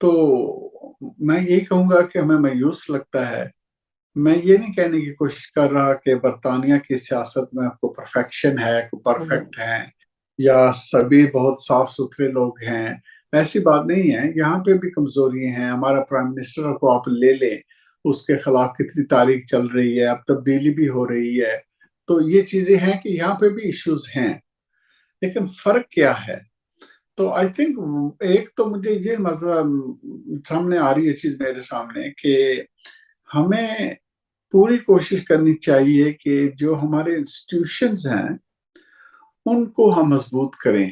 تو میں یہی کہوں گا کہ ہمیں مایوس لگتا ہے. میں یہ نہیں کہنے کی کوشش کر رہا کہ برطانیہ کی سیاست میں کوئی پرفیکشن ہے، کوئی پرفیکٹ ہے، یا سبھی بہت صاف ستھرے لوگ ہیں. ایسی بات نہیں ہے، یہاں پہ بھی کمزوری ہیں. ہمارا پرائم منسٹر کو آپ لے لیں، اس کے خلاف کتنی تاریخ چل رہی ہے، اب تبدیلی بھی ہو رہی ہے. تو یہ چیزیں ہیں کہ یہاں پہ بھی ایشوز ہیں، لیکن فرق کیا ہے؟ تو آئی تھنک ایک تو مجھے یہ سامنے آ رہی ہے چیز میرے سامنے کہ ہمیں پوری کوشش کرنی چاہیے کہ جو ہمارے انسٹیٹیوشنز ہیں ان کو ہم مضبوط کریں.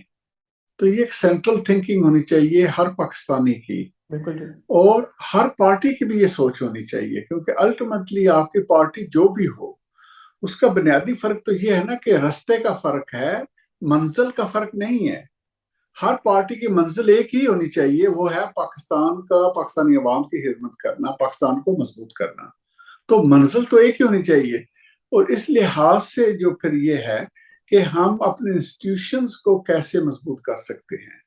تو یہ ایک سینٹرل تھنکنگ ہونی چاہیے ہر پاکستانی کی، اور ہر پارٹی کی بھی یہ سوچ ہونی چاہیے، کیونکہ الٹیمیٹلی آپ کی پارٹی جو بھی ہو اس کا بنیادی فرق تو یہ ہے نا کہ رستے کا فرق ہے، منزل کا فرق نہیں ہے. ہر پارٹی کی منزل ایک ہی ہونی چاہیے، وہ ہے پاکستانی عوام کی خدمت کرنا، پاکستان کو مضبوط کرنا. تو منزل تو ایک ہی ہونی چاہیے. اور اس لحاظ سے جو پھر یہ ہے کہ ہم اپنے انسٹیٹیوشنز کو کیسے مضبوط کر سکتے ہیں،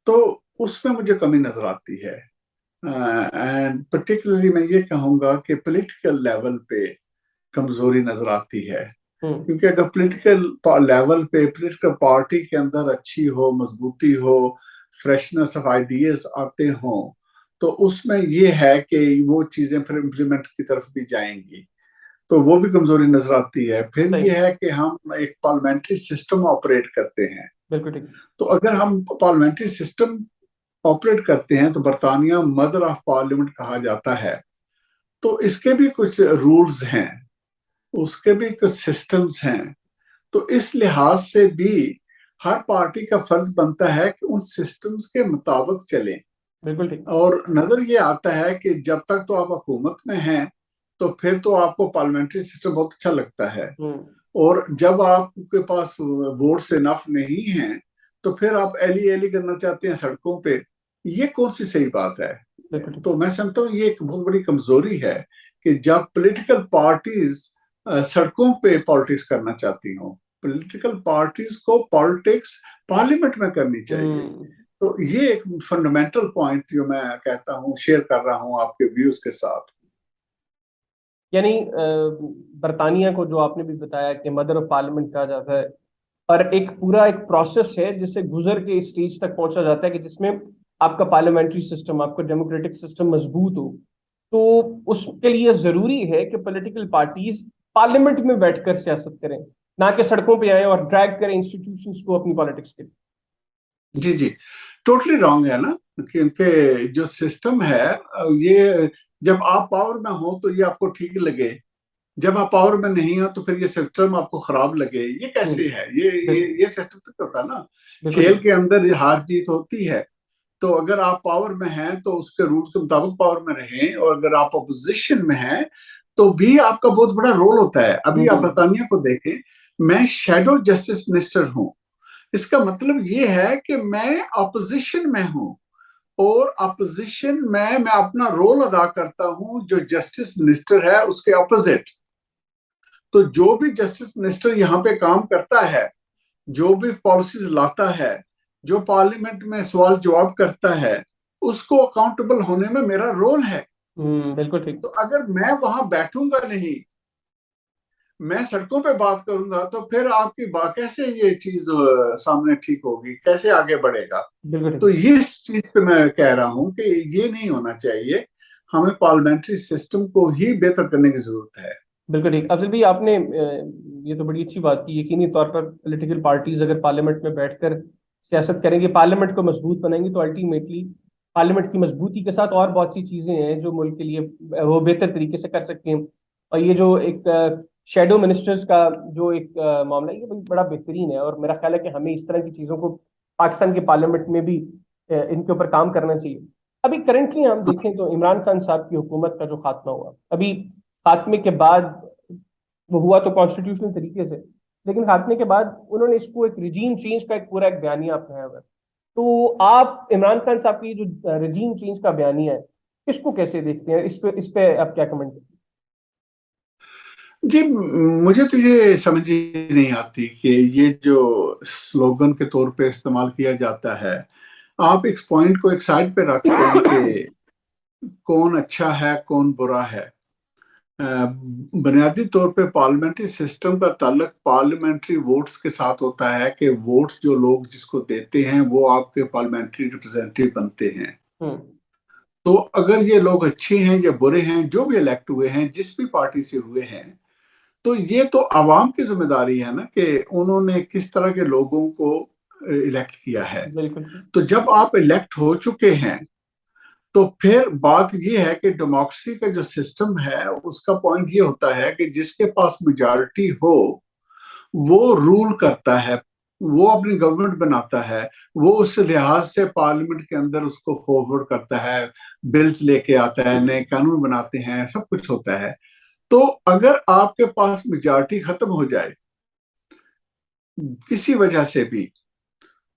تو اس میں مجھے کمی نظر آتی ہے. اینڈ پرٹیکولرلی میں یہ کہوں گا کہ پولیٹیکل لیول پہ کمزوری نظر آتی ہے. کیونکہ اگر پولیٹیکل لیول پہ پولیٹیکل پارٹی کے اندر اچھی ہو، مضبوطی ہو، فریشنس آف آئیڈیاز آتے ہوں، تو اس میں یہ ہے کہ وہ چیزیں پھر امپلیمنٹ کی طرف بھی جائیں گی. تو وہ بھی کمزوری نظر آتی ہے. پھر یہ ہے کہ ہم ایک پارلیمنٹری سسٹم آپریٹ کرتے ہیں. تو اگر ہم پارلیمنٹری سسٹم آپریٹ کرتے ہیں تو برطانیہ مدر آف پارلیمنٹ کہا جاتا ہے. تو اس کے بھی کچھ رولز ہیں، اس کے بھی کچھ سسٹمز ہیں. تو اس لحاظ سے بھی ہر پارٹی کا فرض بنتا ہے کہ ان سسٹمز کے مطابق چلیں. اور نظر یہ آتا ہے کہ جب تک تو آپ حکومت میں ہیں تو پھر تو آپ کو پارلیمنٹری سسٹم بہت اچھا لگتا ہے، اور جب آپ کے پاس ووٹس انف نہیں ہیں تو پھر آپ ایلی کرنا چاہتے ہیں سڑکوں پہ. یہ کون سی صحیح بات ہے؟ تو میں سمجھتا ہوں یہ ایک بہت بڑی کمزوری ہے کہ جب پولیٹیکل پارٹیز سڑکوں پہ پالیٹکس کرنا چاہتی ہوں، پولیٹیکل پارٹیز کو پالیٹکس پارلیمنٹ میں کرنی چاہیے. تو یہ ایک فنڈامنٹل پوائنٹ جو میں کہتا ہوں، شیئر کر رہا ہوں آپ کے ویوز کے ساتھ. یعنی برطانیہ کو جو آپ نے بھی بتایا کہ مدر آف پارلیمنٹ کہا جاتا ہے، اور ایک پورا ایک پروسیس ہے جس سے گزر کے اس سٹیج تک پہنچا جاتا ہے کہ جس میں آپ کا پارلیمنٹری سسٹم، آپ کا ڈیموکریٹک سسٹم مضبوط ہو. تو اس کے لیے ضروری ہے کہ پولیٹیکل پارٹیز پارلیمنٹ میں بیٹھ کر سیاست کریں، نہ کہ سڑکوں پہ آئیں اور ڈریگ کریں انسٹیٹیوشنز کو اپنی پالیٹکس کے. جی ٹوٹلی رانگ ہے نا، کیونکہ جو سسٹم ہے یہ جب آپ پاور میں ہو تو یہ آپ کو ٹھیک لگے، جب آپ پاور میں نہیں ہو تو پھر یہ سسٹم آپ کو خراب لگے. یہ کیسے ہے؟ یہ سسٹم تو ہوتا ہے نا، کھیل کے اندر ہار جیت ہوتی ہے. تو اگر آپ پاور میں ہیں تو اس کے رولز کے مطابق پاور میں رہیں، اور اگر آپ اپوزیشن میں ہیں تو بھی آپ کا بہت بڑا رول ہوتا ہے. ابھی آپ برطانیہ کو دیکھیں، میں شیڈو جسٹس منسٹر ہوں. اس کا مطلب یہ ہے کہ میں اپوزیشن میں ہوں، اور اپوزیشن میں اپنا رول ادا کرتا ہوں جو جسٹس منسٹر ہے اس کے اپوزٹ. تو جو بھی جسٹس منسٹر یہاں پہ کام کرتا ہے، جو بھی پالیسیز لاتا ہے، جو پارلیمنٹ میں سوال جواب کرتا ہے، اس کو اکاؤنٹیبل ہونے میں میرا رول ہے. بالکل ٹھیک. تو اگر میں وہاں بیٹھوں گا نہیں، میں سڑکوں پہ بات کروں گا، تو پھر آپ کی بات کیسے یہ چیز سامنے ٹھیک ہوگی، کیسے آگے بڑھے گا؟ تو یہ چیز پہ میں کہہ رہا ہوں کہ یہ نہیں ہونا چاہیے. ہمیں پارلیمنٹری سسٹم کو ہی بہتر کرنے کی ضرورت ہے. بالکل ٹھیک. افضل بھی آپ نے یہ تو بڑی اچھی بات کی. یقینی طور پر پولیٹیکل پارٹیز اگر پارلیمنٹ میں بیٹھ کر سیاست کریں گے، پارلیمنٹ کو مضبوط بنائیں گے، تو الٹیمیٹلی پارلیمنٹ کی مضبوطی کے ساتھ اور بہت سی چیزیں ہیں جو ملک کے لیے وہ بہتر طریقے سے کر سکتے ہیں. اور یہ جو ایک شیڈو منسٹرز کا جو ایک معاملہ ہے، یہ بڑا بہترین ہے، اور میرا خیال ہے کہ ہمیں اس طرح کی چیزوں کو پاکستان کے پارلیمنٹ میں بھی ان کے اوپر کام کرنا چاہیے. ابھی کرنٹلی ہم دیکھیں تو عمران خان صاحب کی حکومت کا جو خاتمہ ہوا، ابھی خاتمے کے بعد وہ ہوا تو کانسٹیٹیوشنل طریقے سے، لیکن خاتمے کے بعد انہوں نے اس کو ایک رجیم چینج کا ایک پورا ایک بیانیہ اپنایا ہوا ہے. تو آپ عمران خان صاحب کی جو رجیم چینج کا بیانیہ ہے، اس کو کیسے دیکھتے ہیں؟ اس پہ آپ کیا کمنٹ کرتے ہیں؟ جی مجھے تو یہ سمجھ ہی نہیں آتی کہ یہ جو سلوگن کے طور پہ استعمال کیا جاتا ہے آپ ایک پوائنٹ کو ایک سائڈ پہ رکھ دیں کہ کون اچھا ہے کون برا ہے. بنیادی طور پہ پارلیمنٹری سسٹم کا تعلق پارلیمنٹری ووٹس کے ساتھ ہوتا ہے کہ ووٹس جو لوگ جس کو دیتے ہیں وہ آپ کے پارلیمنٹری ریپرزینٹیو بنتے ہیں. تو اگر یہ لوگ اچھے ہیں یا برے ہیں جو بھی الیکٹ ہوئے ہیں جس بھی پارٹی سے ہوئے ہیں تو یہ تو عوام کی ذمہ داری ہے نا کہ انہوں نے کس طرح کے لوگوں کو الیکٹ کیا ہے. تو جب آپ الیکٹ ہو چکے ہیں تو پھر بات یہ ہے کہ ڈیموکریسی کا جو سسٹم ہے اس کا پوائنٹ یہ ہوتا ہے کہ جس کے پاس میجارٹی ہو وہ رول کرتا ہے, وہ اپنی گورنمنٹ بناتا ہے, وہ اس لحاظ سے پارلیمنٹ کے اندر اس کو فارورڈ کرتا ہے, بلز لے کے آتا ہے, نئے قانون بناتے ہیں, سب کچھ ہوتا ہے. تو اگر آپ کے پاس میجارٹی ختم ہو جائے کسی وجہ سے بھی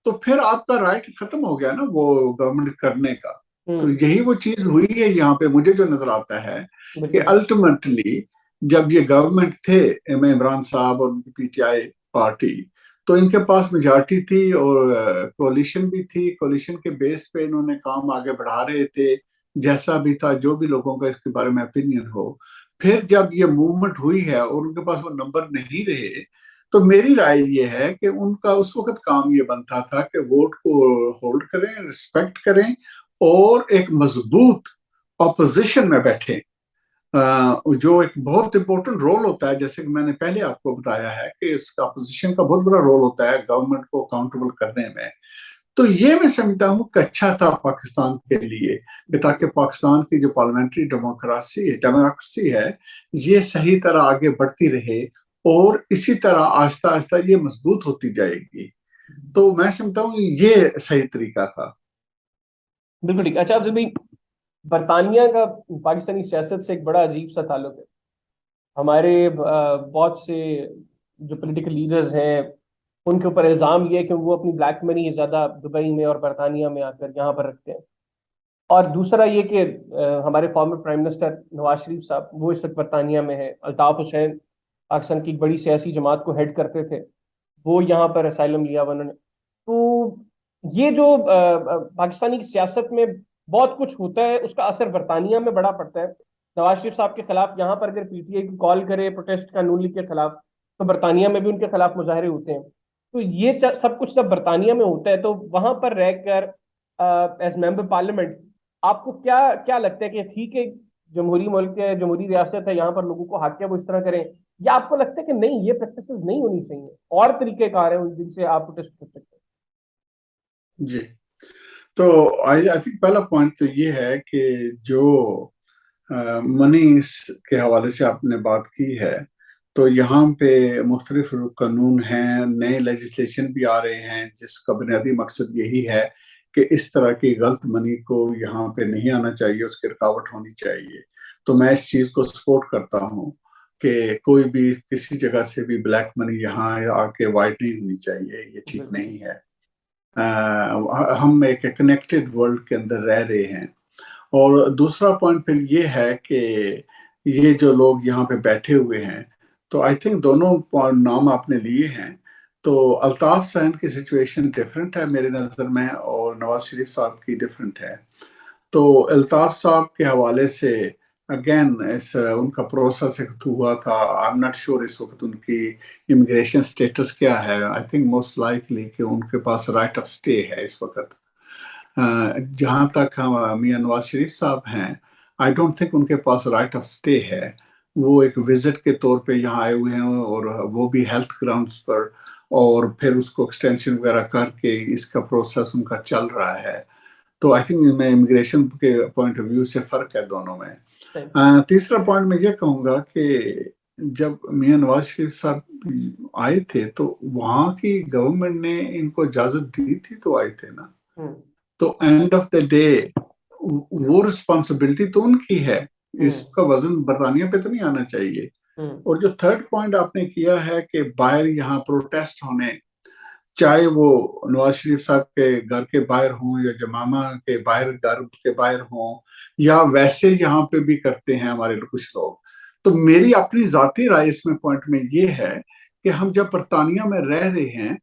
تو پھر آپ کا رائٹ ختم ہو گیا نا وہ گورنمنٹ کرنے کا. تو یہی وہ چیز ہوئی ہے یہاں پہ مجھے جو نظر آتا ہے کہ الٹیمیٹلی جب یہ گورنمنٹ تھے عمران صاحب اور ان کی پی ٹی آئی پارٹی تو ان کے پاس میجارٹی تھی اور کولیشن بھی تھی. کولیشن کے بیس پہ انہوں نے کام آگے بڑھا رہے تھے جیسا بھی تھا, جو بھی لوگوں کا اس کے بارے میں اپینین ہو. پھر جب یہ موومنٹ ہوئی ہے اور ان کے پاس وہ نمبر نہیں رہے تو میری رائے یہ ہے کہ ان کا اس وقت کام یہ بنتا تھا کہ ووٹ کو ہولڈ کریں, رسپیکٹ کریں اور ایک مضبوط اپوزیشن میں بیٹھیں, جو ایک بہت امپورٹنٹ رول ہوتا ہے. جیسے کہ میں نے پہلے آپ کو بتایا ہے کہ اس کا اپوزیشن کا بہت بڑا رول ہوتا ہے گورنمنٹ کو اکاؤنٹیبل کرنے میں. تو یہ میں سمجھتا ہوں کہ اچھا تھا پاکستان کے لیے کہ تاکہ پاکستان کی جو پارلیمنٹری ڈیموکریسی ہے یہ صحیح طرح آگے بڑھتی رہے اور اسی طرح آہستہ آہستہ یہ مضبوط ہوتی جائے گی. تو میں سمجھتا ہوں یہ صحیح طریقہ تھا. بالکل ٹھیک. اچھا افضل بھائی, برطانیہ کا پاکستانی سیاست سے ایک بڑا عجیب سا تعلق ہے. ہمارے بہت سے جو پولیٹیکل لیڈرز ہیں ان کے اوپر الزام یہ ہے کہ وہ اپنی بلیک منی زیادہ دبئی میں اور برطانیہ میں آ کر یہاں پر رکھتے ہیں. اور دوسرا یہ کہ ہمارے former prime minister Nawaz Sharif صاحب وہ اس وقت برطانیہ میں ہیں. الطاف حسین پاکستان کی ایک بڑی سیاسی جماعت کو ہیڈ کرتے تھے, وہ یہاں پر اسائلم لیا انہوں نے. تو یہ جو پاکستانی کی سیاست میں بہت کچھ ہوتا ہے اس کا اثر برطانیہ میں بڑا پڑتا ہے. نواز شریف صاحب کے خلاف یہاں پر اگر پی ٹی آئی کال کرے پروٹیسٹ کا نون لیگ کے خلاف تو برطانیہ میں بھی ان کے خلاف مظاہرے ہوتے ہیں. تو یہ سب کچھ جب برطانیہ میں ہوتا ہے تو وہاں پر رہ کر ایز ممبر پارلیمنٹ آپ کو کیا کیا لگتا ہے کہ ٹھیک ہے جمہوری ملک ہے, جمہوری ریاست ہے, یہاں پر لوگوں کو حق ہے وہ اس طرح کریں, یا آپ کو لگتا ہے کہ نہیں یہ پریکٹسز نہیں ہونی چاہیے, اور طریقہ کار ہیں جن سے آپ پروٹیسٹ کر سکتے ہیں؟ جی, تو آئی تھنک پہلا پوائنٹ تو یہ ہے کہ جو منی کے حوالے سے آپ نے بات کی ہے تو یہاں پہ مختلف قانون ہیں, نئے لیجسلیشن بھی آ رہے ہیں جس کا بنیادی مقصد یہی ہے کہ اس طرح کی غلط منی کو یہاں پہ نہیں آنا چاہیے, اس کی رکاوٹ ہونی چاہیے. تو میں اس چیز کو سپورٹ کرتا ہوں کہ کوئی بھی کسی جگہ سے بھی بلیک منی یہاں آ کے وائٹ نہیں ہونی چاہیے, یہ ٹھیک نہیں ہے. ہم ایک کنیکٹڈ ورلڈ کے اندر رہ رہے ہیں. اور دوسرا پوائنٹ پھر یہ ہے کہ یہ جو لوگ یہاں پہ بیٹھے ہوئے ہیں تو آئی تھنک دونوں نام آپ نے لیے ہیں. تو الطاف حسین کی سچویشن ڈیفرنٹ ہے میرے نظر میں اور نواز شریف صاحب کی ڈیفرنٹ ہے. تو الطاف صاحب کے حوالے سے اگین ان کا پروسیس ہوا تھا. آئی ایم ناٹ شیور اس وقت ان کی امیگریشن سٹیٹس کیا ہے. آئی تھنک موسٹ لائکلی کہ ان کے پاس رائٹ آف سٹے ہے اس وقت. جہاں تک میاں نواز شریف صاحب ہیں آئی ڈونٹ تھنک ان کے پاس رائٹ آف سٹے ہے. وہ ایک وزٹ کے طور پہ یہاں آئے ہوئے ہیں اور وہ بھی ہیلتھ گراؤنڈز پر, اور پھر اس کو ایکسٹینشن وغیرہ کر کے اس کا پروسیس ان کا چل رہا ہے. تو آئی تھنک میں امیگریشن کے پوائنٹ آف ویو سے فرق ہے دونوں میں. تیسرا پوائنٹ میں یہ کہوں گا کہ جب میاں نواز شریف صاحب آئے تھے تو وہاں کی گورنمنٹ نے ان کو اجازت دی تھی تو آئے تھے نا. تو اینڈ آف دا ڈے وہ رسپانسبلٹی تو ان کی ہے, اس کا وزن برطانیہ پہ تو نہیں آنا چاہیے. اور جو تھرڈ پوائنٹ آپ نے کیا ہے کہ باہر یہاں پروٹیسٹ ہونے, چاہے وہ نواز شریف صاحب کے گھر کے باہر ہوں یا جمامہ کے باہر گھر کے باہر ہوں یا ویسے یہاں پہ بھی کرتے ہیں ہمارے کچھ لوگ, تو میری اپنی ذاتی رائے اس میں پوائنٹ میں یہ ہے کہ ہم جب برطانیہ میں رہ رہے ہیں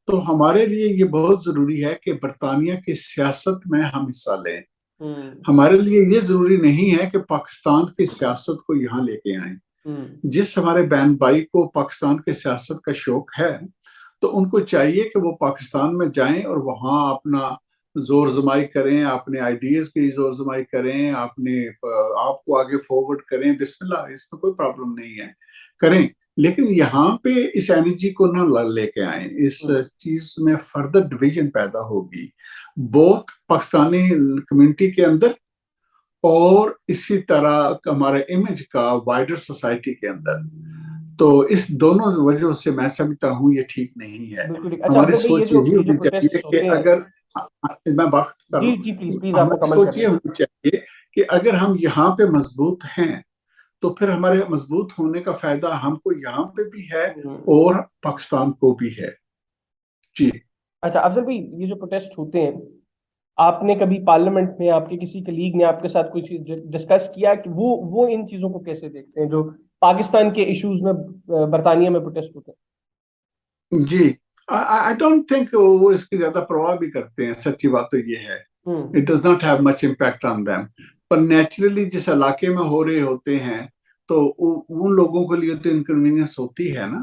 تو ہمارے لیے یہ بہت ضروری ہے کہ برطانیہ کی سیاست میں ہم حصہ لیں. ہمارے لیے یہ ضروری نہیں ہے کہ پاکستان کی سیاست کو یہاں لے کے آئیں. جس ہمارے بہن بھائی کو پاکستان کی سیاست کا شوق ہے تو ان کو چاہیے کہ وہ پاکستان میں جائیں اور وہاں اپنا زور زمائی کریں، اپنے آئیڈیاز کی زور زمائی کریں، اپنے آپ کو آگے فارورڈ کریں. بسم اللہ، اس میں کوئی پرابلم نہیں ہے، کریں. لیکن یہاں پہ اس انرجی کو نہ لے کے آئیں. اس چیز میں فردر ڈویژن پیدا ہوگی بہت پاکستانی کمیونٹی کے اندر اور اسی طرح ہمارے امیج کا وائڈر سوسائٹی کے اندر. تو اس دونوں وجہ سے میں سمجھتا ہوں یہ ٹھیک نہیں ہے. ہماری سوچ یہی ہونی چاہیے کہ اگر میں بات کر رہا ہوں، ہماری سوچ یہ ہونی چاہیے کہ اگر ہم یہاں پہ مضبوط ہیں تو پھر ہمارے مضبوط ہونے کا فائدہ ہم کو یہاں پہ بھی ہے اور پاکستان کو بھی ہے. جی اچھا افضل بھائی، یہ جو پروٹیسٹ ہوتے ہیں، آپ نے کبھی پارلیمنٹ میں آپ کے کسی کلیگ نے آپ کے ساتھ کچھ ڈسکس کیا کہ وہ ان چیزوں کو کیسے دیکھتے ہیں جو پاکستان کے ایشوز میں برطانیہ میں پروٹیسٹ ہوتے ہیں؟ جی I don't think وہ اس کی زیادہ پرواہ بھی کرتے ہیں. سچی بات تو یہ ہے it does not have much impact on them. Per naturally جس علاقے میں ہو رہے ہوتے ہیں تو ان لوگوں کے لیے تو انکنوینئنس ہوتی ہے نا،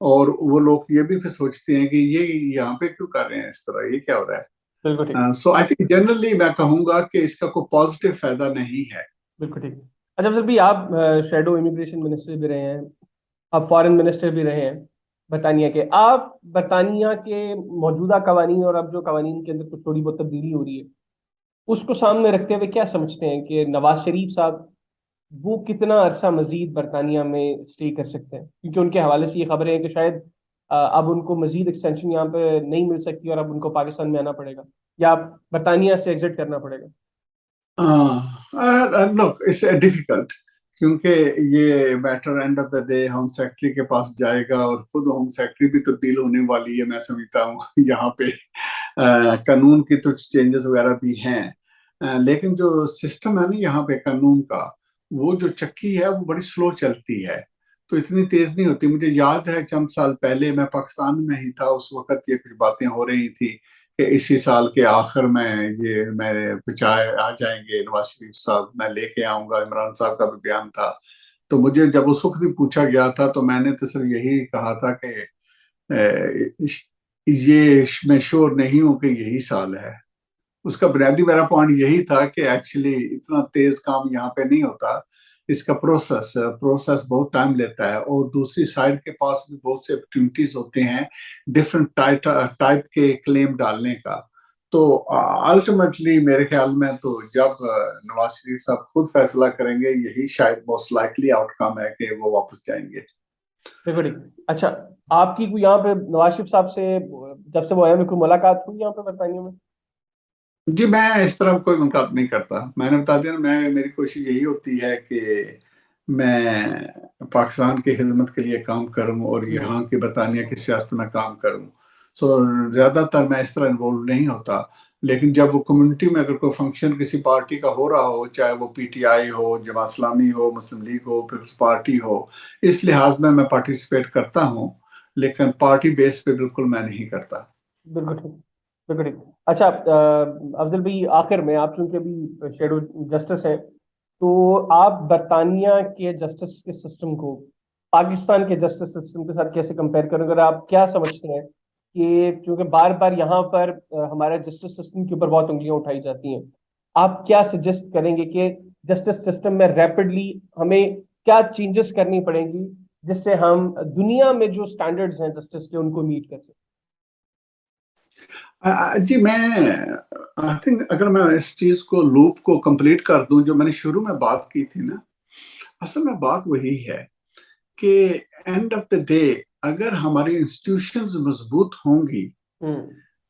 اور وہ لوگ یہ بھی پھر سوچتے ہیں کہ یہ یہاں پہ کیوں کر رہے ہیں اس طرح، یہ کیا ہو رہا ہے. سو آئی تھنک جنرلی میں کہوں گا کہ اس کا کوئی پازیٹیو فائدہ نہیں ہے. بالکل ٹھیک. اچھا افضل بھائی، آپ شیڈو امیگریشن منسٹر بھی رہے ہیں، آپ فارن منسٹر بھی رہے ہیں برطانیہ کے. آپ برطانیہ کے موجودہ قوانین اور اب جو قوانین کے اندر کچھ تھوڑی بہت تبدیلی ہو رہی ہے اس کو سامنے رکھتے ہوئے کیا سمجھتے ہیں کہ نواز شریف صاحب وہ کتنا عرصہ مزید برطانیہ میں اسٹے کر سکتے ہیں؟ کیونکہ ان کے حوالے سے یہ خبریں ہیں کہ شاید اب ان کو مزید ایکسٹینشن یہاں پہ نہیں مل سکتی اور اب ان کو پاکستان میں آنا پڑے گا یا برطانیہ سے ایگزٹ کرنا پڑے گا. Look, it's difficult کیونکہ یہ matter end of the day home secretary کے پاس جائے گا اور خود ہوم سیکرٹری بھی تبدیل ہونے والی ہے. میں سمجھتا ہوں یہاں پہ قانون کی تو چینجز وغیرہ بھی ہیں، لیکن جو سسٹم ہے نا یہاں پہ قانون کا، وہ جو چکی ہے وہ بڑی سلو چلتی ہے، تو اتنی تیز نہیں ہوتی. مجھے یاد ہے چند سال پہلے میں پاکستان میں ہی تھا، اس وقت یہ کچھ باتیں ہو رہی تھی کہ اسی سال کے آخر میں یہ میرے بچائے آ جائیں گے نواز شریف صاحب، میں لے کے آؤں گا. عمران صاحب کا بھی بیان تھا. تو مجھے جب اس وقت بھی پوچھا گیا تھا تو میں نے تو صرف یہی کہا تھا کہ یہ میں شور نہیں ہوں کہ یہی سال ہے. اس کا بنیادی میرا پوائنٹ یہی تھا کہ ایکچولی اتنا تیز کام یہاں پہ نہیں ہوتا، اس کا پروسیس بہت ٹائم لیتا ہے، اور دوسری سائڈ کے پاس بھی بہت سے اپرچونٹیز ہوتے ہیں ڈفرینٹ ٹائپ کے کلیم ڈالنے کا. تو الٹیمیٹلی میرے خیال میں تو جب نواز شریف صاحب خود فیصلہ کریں گے یہی شاید موسٹ لائکلی آؤٹ کم ہے کہ وہ واپس جائیں گے. اچھا، آپ کی کوئی یہاں پہ نواز شریف صاحب سے جب سے وہ آئے کوئی ملاقات ہوئی یہاں پہ برطانیہ میں؟ جی میں اس طرح کوئی ملاقات نہیں کرتا. میں نے بتا دیا نا، میری کوشش یہی ہوتی ہے کہ میں پاکستان کی خدمت کے لیے کام کروں اور یہاں کی برطانیہ کی سیاست میں کام کروں. سو زیادہ تر میں اس طرح انوالو نہیں ہوتا. لیکن جب وہ کمیونٹی میں اگر کوئی فنکشن کسی پارٹی کا ہو رہا ہو، چاہے وہ P T I who, Jamaat Islami who, Muslim league who, Peoples party ہو، اس لحاظ میں پارٹیسپیٹ کرتا ہوں، لیکن پارٹی بیس پہ بالکل میں نہیں کرتا. بالکل ٹھیک، بالکل ٹھیک. اچھا افضل بھائی، آخر میں آپ چونکہ ابھی شیڈو جسٹس ہیں تو آپ برطانیہ کے جسٹس کے سسٹم کو پاکستان کے جسٹس سسٹم کے ساتھ کیسے کمپیئر کریں گے؟ آپ کیا سمجھتے ہیں کہ چونکہ بار بار یہاں پر ہمارے جسٹس سسٹم کے اوپر بہت انگلیاں اٹھائی جاتی ہیں، آپ کیا سجیسٹ کریں گے کہ جسٹس سسٹم میں ریپڈلی ہمیں کیا چینجز کرنی پڑیں گی جس سے ہم دنیا میں جو سٹینڈرڈز ہیں جسٹس کے ان کو میٹ کر سکیں؟ جی میں آئی تھنک اگر میں اس چیز کو لوپ کو کمپلیٹ کر دوں جو میں نے شروع میں بات کی تھی نا، اصل میں بات وہی ہے کہ اینڈ آف دا ڈے اگر ہماری انسٹیٹیوشنز مضبوط ہوں گی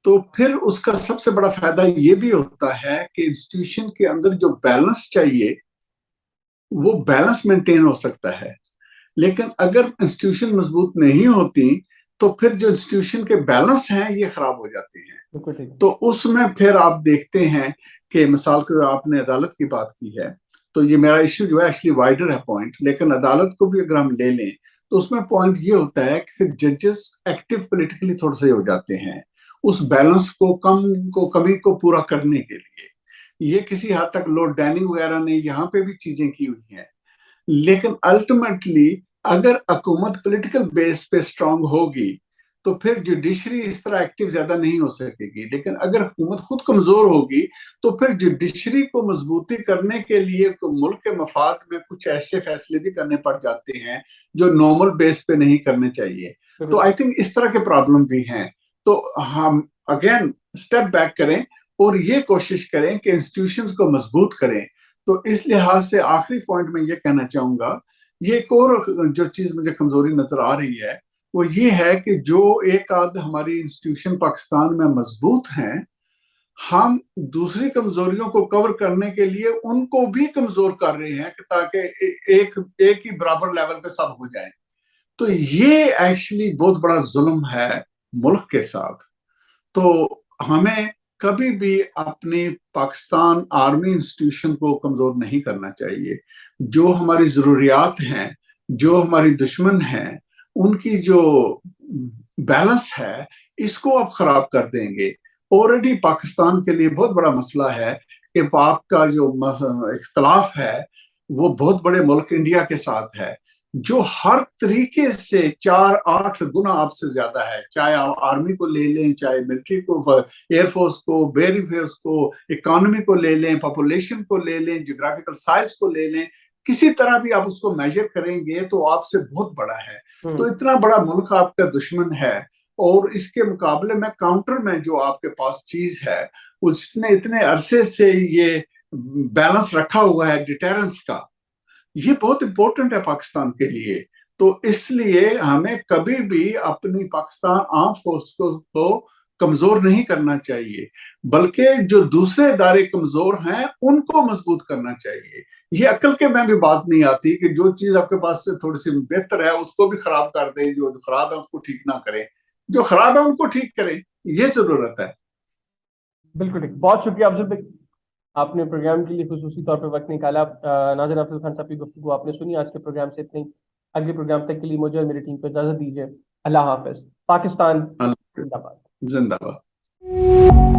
تو پھر اس کا سب سے بڑا فائدہ یہ بھی ہوتا ہے کہ انسٹیٹیوشن کے اندر جو بیلنس چاہیے وہ بیلنس مینٹین ہو سکتا ہے. لیکن اگر انسٹیٹیوشن مضبوط نہیں ہوتی تو پھر جو انسٹیٹیوشن کے بیلنس ہیں یہ خراب ہو جاتے ہیں. تو اس میں پھر آپ دیکھتے ہیں کہ مثال کے آپ نے عدالت کی بات کی ہے، تو یہ میرا ایشو جو ہے ایکچولی وائڈر ہے پوائنٹ، لیکن عدالت کو بھی اگر ہم لے لیں تو اس میں پوائنٹ یہ ہوتا ہے کہ پھر ججز ایکٹیو پولیٹیکلی تھوڑے سے ہو جاتے ہیں اس بیلنس کو کمی کو پورا کرنے کے لیے. یہ کسی حد تک لارڈ ڈیننگ وغیرہ نے یہاں پہ بھی چیزیں کی ہوئی ہیں. لیکن الٹیمیٹلی اگر حکومت پولیٹیکل بیس پہ اسٹرانگ ہوگی تو پھر جوڈیشری اس طرح ایکٹیو زیادہ نہیں ہو سکے گی. لیکن اگر حکومت خود کمزور ہوگی تو پھر جوڈیشری کو مضبوطی کرنے کے لیے ملک کے مفاد میں کچھ ایسے فیصلے بھی کرنے پڑ جاتے ہیں جو نارمل بیس پہ نہیں کرنے چاہیے. تو آئی تھنک اس طرح کے پرابلم بھی ہیں. تو ہم اگین اسٹیپ بیک کریں اور یہ کوشش کریں کہ انسٹیٹیوشنز کو مضبوط کریں. تو اس لحاظ سے آخری پوائنٹ میں یہ کہنا چاہوں گا, یہ ایک اور جو چیز مجھے کمزوری نظر آ رہی ہے وہ یہ ہے کہ جو ایک آدھ ہماری انسٹیٹیوشن پاکستان میں مضبوط ہیں, ہم دوسری کمزوریوں کو کور کرنے کے لیے ان کو بھی کمزور کر رہے ہیں تاکہ ایک ہی برابر لیول پہ سب ہو جائیں. تو یہ ایکچولی بہت بڑا ظلم ہے ملک کے ساتھ. تو ہمیں کبھی بھی اپنی پاکستان آرمی انسٹیٹیوشن کو کمزور نہیں کرنا چاہیے. جو ہماری ضروریات ہیں, جو ہماری دشمن ہیں, ان کی جو بیلنس ہے اس کو آپ خراب کر دیں گے. آلریڈی پاکستان کے لیے بہت بڑا مسئلہ ہے کہ پاک کا جو اختلاف ہے وہ بہت بڑے ملک انڈیا کے ساتھ ہے جو ہر طریقے سے 4-8 گنا آپ سے زیادہ ہے. چاہے آپ آرمی کو لے لیں, چاہے ملٹری کو, ایئر فورس کو, بیری فورس کو, اکانومی کو لے لیں, پاپولیشن کو لے لیں, جغرافیکل سائز کو لے لیں, کسی طرح بھی آپ اس کو میجر کریں گے تو آپ سے بہت بڑا ہے. تو اتنا بڑا ملک آپ کا دشمن ہے اور اس کے مقابلے میں کاؤنٹر میں جو آپ کے پاس چیز ہے اس نے اتنے عرصے سے یہ بیلنس رکھا ہوا ہے ڈیٹرنس کا, یہ بہت امپورٹنٹ ہے پاکستان کے لیے. تو اس لیے ہمیں کبھی بھی اپنی پاکستان آرم فورس کو کمزور نہیں کرنا چاہیے بلکہ جو دوسرے ادارے کمزور ہیں ان کو مضبوط کرنا چاہیے. یہ عقل کے میں بھی بات نہیں آتی کہ جو چیز آپ کے پاس سے تھوڑی سی بہتر ہے اس کو بھی خراب کر دیں, جو خراب ہے اس کو ٹھیک نہ کریں, جو خراب ہے ان کو ٹھیک کریں. یہ ضرورت ہے. بالکل ٹھیک, بہت شکریہ افضل بھائی, آپ نے پروگرام کے لیے خصوصی طور پہ وقت نکالا. ناظرین, افضل خان صاحب کی گفتگو آپ نے سنی. آج کے پروگرام سے اتنے ہی. اگلے پروگرام تک کے لیے مجھے اور میری ٹیم کو اجازت دیجیے. اللہ حافظ. پاکستان اللہ زندہ باد. زندہ باد.